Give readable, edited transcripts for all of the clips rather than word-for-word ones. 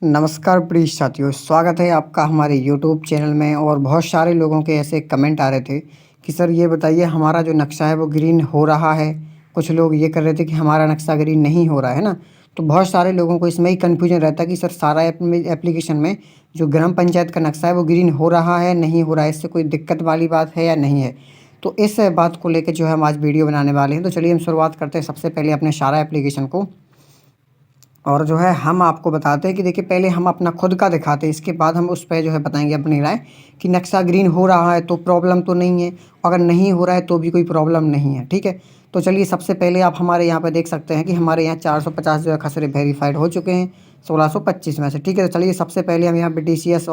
नमस्कार प्रिय साथियों, स्वागत है आपका हमारे यूट्यूब चैनल में। और बहुत सारे लोगों के ऐसे कमेंट आ रहे थे कि सर ये बताइए हमारा जो नक्शा है वो ग्रीन हो रहा है। कुछ लोग ये कर रहे थे कि हमारा नक्शा ग्रीन नहीं हो रहा है ना। तो बहुत सारे लोगों को इसमें ही कन्फ्यूजन रहता है कि सर सारा एप्लीकेशन में जो ग्राम पंचायत का नक्शा है वो ग्रीन हो रहा है नहीं हो रहा है, इससे कोई दिक्कत वाली बात है या नहीं है। तो इस बात को लेकर जो है हम आज वीडियो बनाने वाले हैं। तो चलिए हम शुरुआत करते हैं सबसे पहले अपने सारा एप्लीकेशन को। और जो है हम आपको बताते हैं कि देखिए पहले हम अपना खुद का दिखाते हैं, इसके बाद हम उस पे जो है बताएंगे अपनी राय कि नक्शा ग्रीन हो रहा है तो प्रॉब्लम तो नहीं है, अगर नहीं हो रहा है तो भी कोई प्रॉब्लम नहीं है। ठीक है, तो चलिए सबसे पहले आप हमारे यहाँ पे देख सकते हैं कि हमारे यहाँ 450 जो है खसरे वेरीफाइड हो चुके हैं 1625 में से। ठीक है, तो चलिए सबसे पहले हम यहाँ पे TCS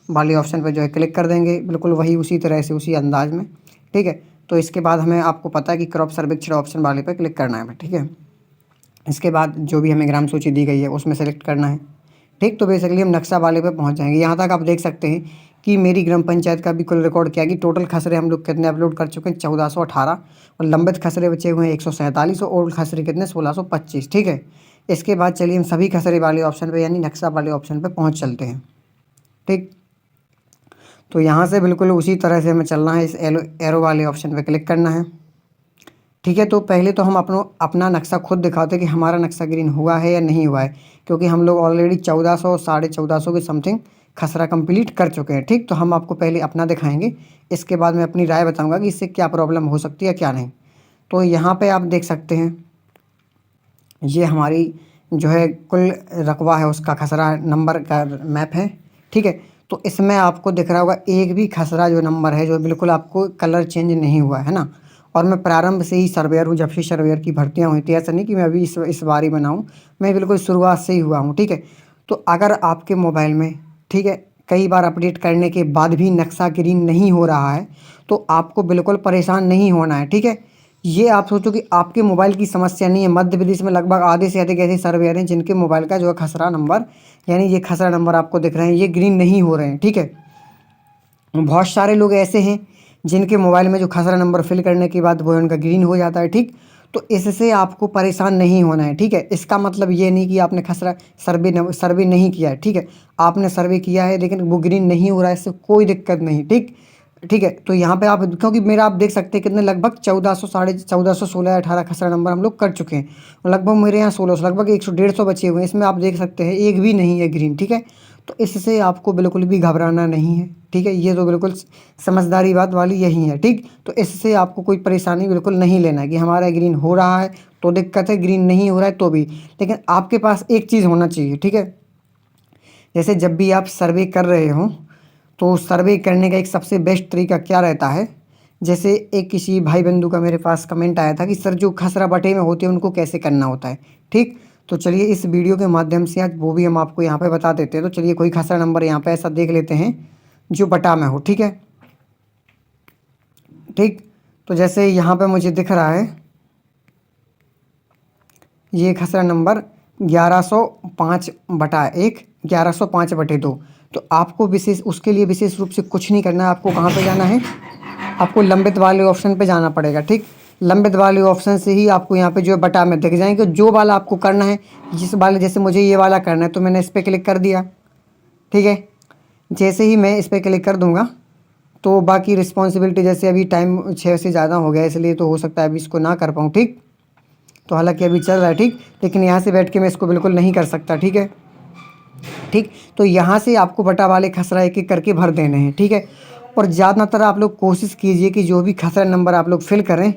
वाले ऑप्शन पर जो है क्लिक कर देंगे, बिल्कुल वही उसी तरह से उसी अंदाज में। ठीक है, तो इसके बाद हमें आपको पता है कि क्रॉप सर्वेक्षण ऑप्शन वाले पर क्लिक करना है। ठीक है, इसके बाद जो भी हमें ग्राम सूची दी गई है उसमें सेलेक्ट करना है। ठीक, तो बेसिकली हम नक्शा वाले पे पहुंच जाएंगे। यहाँ तक आप देख सकते हैं कि मेरी ग्राम पंचायत का भी कुल रिकॉर्ड किया कि टोटल खसरे हम लोग कितने अपलोड कर चुके हैं 1418, और लंबित खसरे बचे हुए हैं 147 और ओल्ड खसरे कितने 1625। ठीक है, इसके बाद चलिए हम सभी खसरे वाले ऑप्शन पे यानी नक्शा वाले ऑप्शन पे पहुँच चलते हैं। ठीक, तो यहाँ से बिल्कुल उसी तरह से हमें चलना है, इस एरो वाले ऑप्शन पर क्लिक करना है। ठीक है, तो पहले तो हम अपना नक्शा खुद दिखाते हैं कि हमारा नक्शा ग्रीन हुआ है या नहीं हुआ है, क्योंकि हम लोग ऑलरेडी 1400 1450 के समथिंग खसरा कंप्लीट कर चुके हैं। ठीक, तो हम आपको पहले अपना दिखाएंगे, इसके बाद मैं अपनी राय बताऊंगा कि इससे क्या प्रॉब्लम हो सकती है क्या नहीं। तो यहाँ पे आप देख सकते हैं ये हमारी जो है कुल रकबा है उसका खसरा नंबर का मैप है। ठीक है, तो इसमें आपको दिख रहा होगा एक भी खसरा जो नंबर है जो बिल्कुल आपको कलर चेंज नहीं हुआ है ना। और मैं प्रारंभ से ही सर्वेयर हूँ, जब से सर्वेयर की भर्तियाँ हुई थी, ऐसा नहीं कि मैं अभी इस बार ही बना हूँ, मैं बिल्कुल शुरुआत से ही हुआ हूँ। ठीक है, तो अगर आपके मोबाइल में ठीक है कई बार अपडेट करने के बाद भी नक्शा ग्रीन नहीं हो रहा है तो आपको बिल्कुल परेशान नहीं होना है। ठीक है, ये आप सोचो कि आपके मोबाइल की समस्या नहीं है। मध्य प्रदेश में लगभग आधे से अधिक ऐसे सर्वेयर हैं जिनके मोबाइल का जो है खसरा नंबर यानी ये खसरा नंबर आपको दिख रहे हैं ये ग्रीन नहीं हो रहे हैं। ठीक है, बहुत सारे लोग ऐसे हैं जिनके मोबाइल में जो खसरा नंबर फिल करने के बाद वो उनका ग्रीन हो जाता है। ठीक, तो इससे आपको परेशान नहीं होना है। ठीक है, इसका मतलब ये नहीं कि आपने खसरा सर्वे नहीं किया है। ठीक है, आपने सर्वे किया है लेकिन वो ग्रीन नहीं हो रहा है, इससे कोई दिक्कत नहीं। ठीक है, तो यहाँ पे आप क्योंकि मेरा आप देख सकते हैं कितने लगभग 1400 1450 16 18 खसरा नंबर हम लोग कर चुके हैं, और लगभग मेरे यहाँ 1600 लगभग 100 150 बचे हुए हैं। इसमें आप देख सकते हैं एक भी नहीं है ग्रीन। ठीक है, तो इससे आपको बिल्कुल भी घबराना नहीं है। ठीक है, ये तो बिल्कुल समझदारी बात वाली यही है। ठीक, तो इससे आपको कोई परेशानी बिल्कुल नहीं लेना है कि हमारा ग्रीन हो रहा है तो दिक्कत है, ग्रीन नहीं हो रहा है तो भी। लेकिन आपके पास एक चीज़ होना चाहिए। ठीक है, जैसे जब भी आप सर्वे कर रहे हो तो सर्वे करने का एक सबसे बेस्ट तरीका क्या रहता है, जैसे एक किसी भाई बंधु का मेरे पास कमेंट आया था कि सर जो खसरा बटे में होते हैं उनको कैसे करना होता है। ठीक, तो चलिए इस वीडियो के माध्यम से आज वो भी हम आपको यहाँ पे बता देते हैं। तो चलिए कोई खसरा नंबर यहाँ पे ऐसा देख लेते हैं जो बटा में हो। ठीक है, ठीक, तो जैसे यहाँ पे मुझे दिख रहा है ये खसरा नंबर 1105 बटा 1 1105 बटे 2। तो आपको विशेष उसके लिए विशेष रूप से कुछ नहीं करना है। आपको कहाँ पे जाना है, आपको लंबित वाले ऑप्शन पे जाना पड़ेगा। ठीक, लंबित वाले ऑप्शन से ही आपको यहाँ पे जो है बटा में दिख जाएंगे जो वाला आपको करना है। जिस वाले जैसे मुझे ये वाला करना है तो मैंने इस पर क्लिक कर दिया। ठीक है, जैसे ही मैं इस पर क्लिक कर दूंगा तो बाकी रिस्पॉन्सिबिलिटी, जैसे अभी टाइम 6 से ज़्यादा हो गया इसलिए तो हो सकता है अभी इसको ना कर पाऊँ। ठीक, तो हालांकि अभी चल रहा है। ठीक, लेकिन यहाँ से बैठ के मैं इसको बिल्कुल नहीं कर सकता। ठीक है, ठीक, तो यहाँ से आपको बटा वाले खसरा एक एक करके भर देने हैं। ठीक है, और ज़्यादातर आप लोग कोशिश कीजिए कि जो भी खसरा नंबर आप लोग फिल करें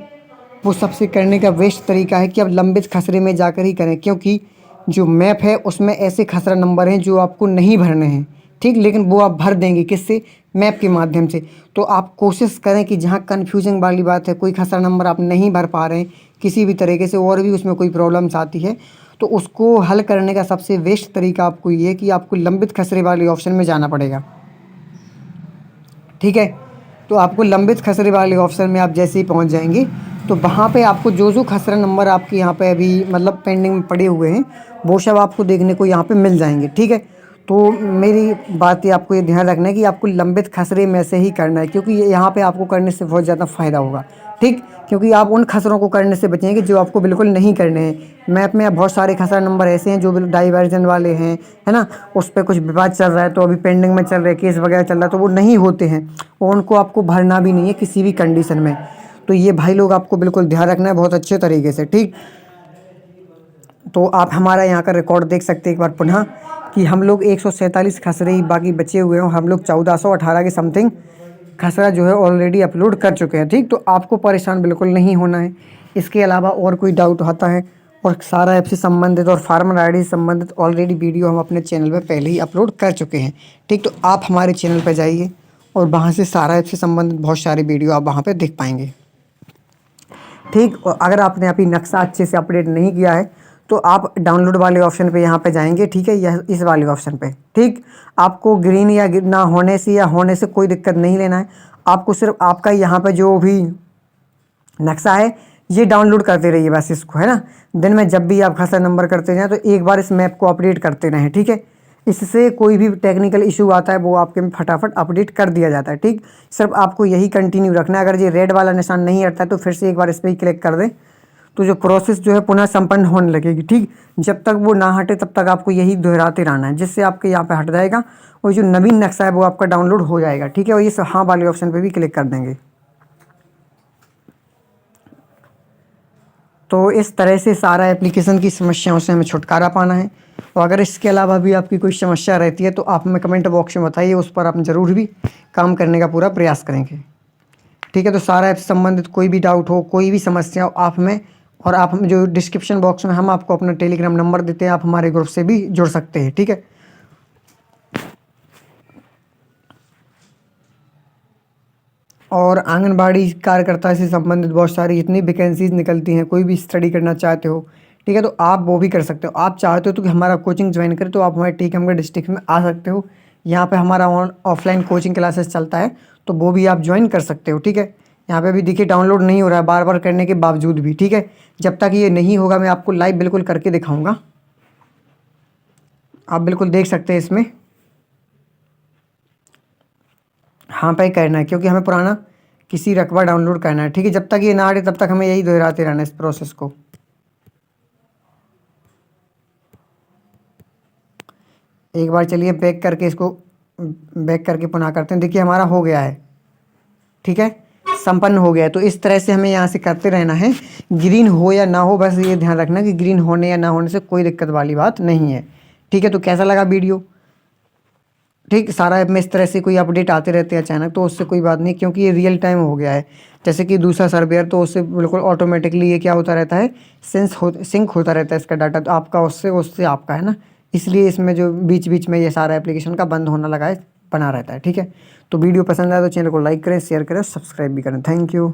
वो सबसे करने का बेस्ट तरीका है कि आप लंबित खसरे में जाकर ही करें, क्योंकि जो मैप है उसमें ऐसे खसरा नंबर हैं जो आपको नहीं भरने हैं। ठीक, लेकिन वो आप भर देंगे किससे, मैप के माध्यम से। तो आप कोशिश करें कि जहाँ कन्फ्यूजन वाली बात है, कोई खसरा नंबर आप नहीं भर पा रहे हैं किसी भी तरीके से और भी उसमें कोई प्रॉब्लम्स आती है, तो उसको हल करने का सबसे बेस्ट तरीका आपको ये है कि आपको लंबित खसरे वाले ऑप्शन में जाना पड़ेगा। ठीक है, तो आपको लंबित खसरे वाले ऑप्शन में आप जैसे ही पहुंच जाएंगे तो वहाँ पे आपको जो जो खसरा नंबर आपके यहाँ पे अभी मतलब पेंडिंग में पड़े हुए हैं वो सब आपको देखने को यहाँ पे मिल जाएंगे। ठीक है, तो मेरी बात ये आपको ये ध्यान रखना है कि आपको लंबित खसरे में से ही करना है, क्योंकि ये यहाँ पे आपको करने से बहुत ज़्यादा फ़ायदा होगा। ठीक, क्योंकि आप उन खसरों को करने से बचेंगे जो आपको बिल्कुल नहीं करने हैं। मैप में बहुत सारे खसरा नंबर ऐसे हैं जो डाइवर्जन वाले हैं, है ना, उस पर कुछ विवाद चल रहा है, तो अभी पेंडिंग में चल रहे केस वगैरह चल रहा है, तो वो नहीं होते हैं और उनको आपको भरना भी नहीं है किसी भी कंडीशन में। तो ये भाई लोग आपको बिल्कुल ध्यान रखना है बहुत अच्छे तरीके से, ठीक। तो आप हमारा यहाँ का रिकॉर्ड देख सकते हैं एक बार पुनः कि हम लोग 147 खसरे ही बाकी बचे हुए हैं, हम लोग 1418 के समथिंग खसरा जो है ऑलरेडी अपलोड कर चुके हैं, ठीक। तो आपको परेशान बिल्कुल नहीं होना है। इसके अलावा और कोई डाउट होता है और सारा ऐप से संबंधित और फार्मर आईडी से संबंधित ऑलरेडी वीडियो हम अपने चैनल पे पहले ही अपलोड कर चुके हैं, ठीक। तो आप हमारे चैनल पर जाइए और वहाँ से सारा ऐप से संबंधित बहुत सारी वीडियो आप वहाँ पर देख पाएंगे, ठीक। और अगर आपने अभी नक्शा अच्छे से अपडेट नहीं किया है तो आप डाउनलोड वाले ऑप्शन पे यहाँ पे जाएंगे, ठीक है, यह इस वाले ऑप्शन पे, ठीक। आपको ग्रीन या ना होने से या होने से कोई दिक्कत नहीं लेना है। आपको सिर्फ आपका यहाँ पे जो भी नक्शा है ये डाउनलोड करते रहिए बस इसको, है ना। दिन में जब भी आप खसरा नंबर करते जाएँ तो एक बार इस मैप को अपडेट करते रहें, ठीक है। इससे कोई भी टेक्निकल इशू आता है वो आपके में फटाफट अपडेट कर दिया जाता है, ठीक। सिर्फ आपको यही कंटिन्यू रखना है। अगर ये रेड वाला निशान नहीं हटता है तो फिर से एक बार इस पर ही क्लिक कर दें, तो जो प्रोसेस जो है पुनः संपन्न होने लगेगी, ठीक। जब तक वो ना हटे तब तक आपको यही दोहराते रहना है, जिससे आपके यहाँ पे हट जाएगा और जो नवीन नक्शा है वो आपका डाउनलोड हो जाएगा, ठीक है। और ये हाँ वाले ऑप्शन पे भी क्लिक कर देंगे। तो इस तरह से सारा एप्लीकेशन की समस्याओं से हमें छुटकारा पाना है। और अगर इसके अलावा भी आपकी कोई समस्या रहती है तो आप हमें कमेंट बॉक्स में बताइए, उस पर हम ज़रूर भी काम करने का पूरा प्रयास करेंगे, ठीक है। तो सारा ऐप से संबंधित कोई भी डाउट हो, कोई भी समस्या हो, आप हमें और आप हमें जो डिस्क्रिप्शन बॉक्स में हम आपको अपना टेलीग्राम नंबर देते हैं, आप हमारे ग्रुप से भी जुड़ सकते हैं, ठीक है। और आंगनबाड़ी कार्यकर्ता से संबंधित बहुत सारी इतनी वैकेंसीज निकलती हैं, कोई भी स्टडी करना चाहते हो, ठीक है, तो आप वो भी कर सकते हो। आप चाहते हो तो कि हमारा कोचिंग ज्वाइन करें तो आप हमारे टीकमगढ़ डिस्ट्रिक्ट में आ सकते हो। यहाँ पे हमारा ऑफलाइन कोचिंग क्लासेस चलता है, तो वो भी आप ज्वाइन कर सकते हो, ठीक है। यहाँ पे भी देखिए डाउनलोड नहीं हो रहा है बार बार करने के बावजूद भी, ठीक है। जब तक ये नहीं होगा मैं आपको लाइव बिल्कुल करके दिखाऊँगा, आप बिल्कुल देख सकते हैं इसमें। हाँ पे करना है क्योंकि हमें पुराना किसी रकबा डाउनलोड करना है, ठीक है। जब तक ये ना हटे तब तक हमें यही दोहराते रहना है इस प्रोसेस को। एक बार चलिए बैक करके इसको बैक करके पुनः करते हैं। देखिए हमारा हो गया है, ठीक है, संपन्न हो गया है। तो इस तरह से हमें यहाँ से करते रहना है, ग्रीन हो या ना हो, बस ये ध्यान रखना कि ग्रीन होने या ना होने से कोई दिक्कत वाली बात नहीं है, ठीक है। तो कैसा लगा वीडियो, ठीक। सारा ऐप में इस तरह से कोई अपडेट आते रहते हैं अचानक, तो उससे कोई बात नहीं, क्योंकि ये रियल टाइम हो गया है। जैसे कि दूसरा सर्वेयर तो उससे बिल्कुल ऑटोमेटिकली ये क्या होता रहता है, सिंक होता रहता है इसका डाटा, तो आपका उससे उससे आपका, है ना। इसलिए इसमें जो बीच बीच में ये सारा एप्लीकेशन का बंद होना लगा है, बना रहता है, ठीक है। तो वीडियो पसंद आया तो चैनल को लाइक करें, शेयर करें, सब्सक्राइब भी करें। Thank you.